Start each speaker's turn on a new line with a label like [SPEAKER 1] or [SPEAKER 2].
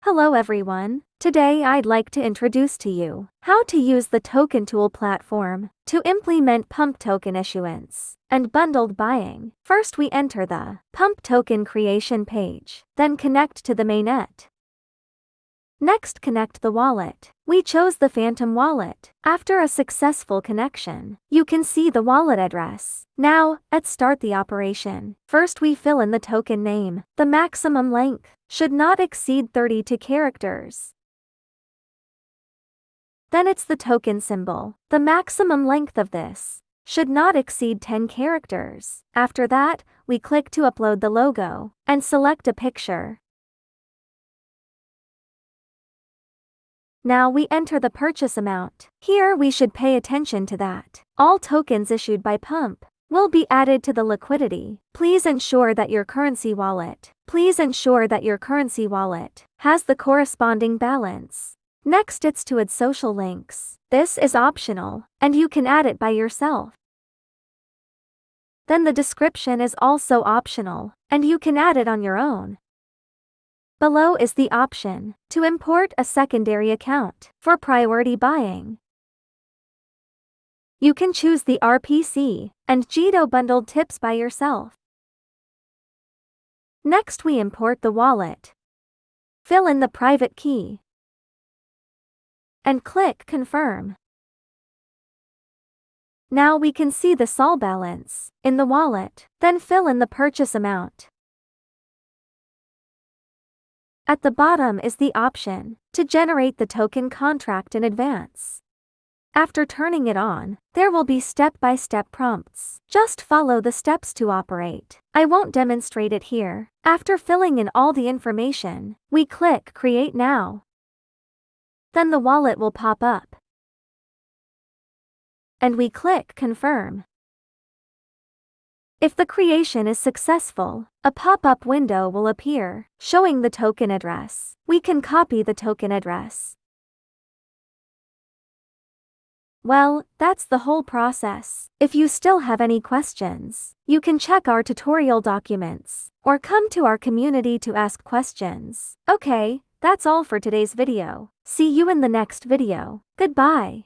[SPEAKER 1] Hello everyone. Today I'd like to introduce to you how to use the TokenTool platform to implement pump token issuance and bundled buying. First we enter the pump token creation page, then connect to the mainnet. Next connect the wallet. We chose the Phantom wallet. After a successful connection, you can see the wallet address. Now, let's start the operation. First we fill in the token name. The maximum length should not exceed 32 characters. Then it's the token symbol. The maximum length of this should not exceed 10 characters. After that, we click to upload the logo and select a picture. Now we enter the purchase amount. Here we should pay attention to that all tokens issued by Pump will be added to the liquidity. Please ensure that your currency wallet has the corresponding balance. Next it's to add social links. This is optional, and you can add it by yourself. Then the description is also optional, and you can add it on your own. Below is the option to import a secondary account for priority buying. You can choose the RPC and GTO bundled tips by yourself. Next we import the wallet. Fill in the private key and click confirm. Now we can see the SOL balance in the wallet, then fill in the purchase amount. At the bottom is the option to generate the token contract in advance. After turning it on, there will be step-by-step prompts. Just follow the steps to operate. I won't demonstrate it here. After filling in all the information, we click Create Now. Then the wallet will pop up, and we click Confirm. If the creation is successful, a pop-up window will appear, showing the token address. We can copy the token address. Well, that's the whole process. If you still have any questions, you can check our tutorial documents, or come to our community to ask questions. Okay, that's all for today's video. See you in the next video. Goodbye.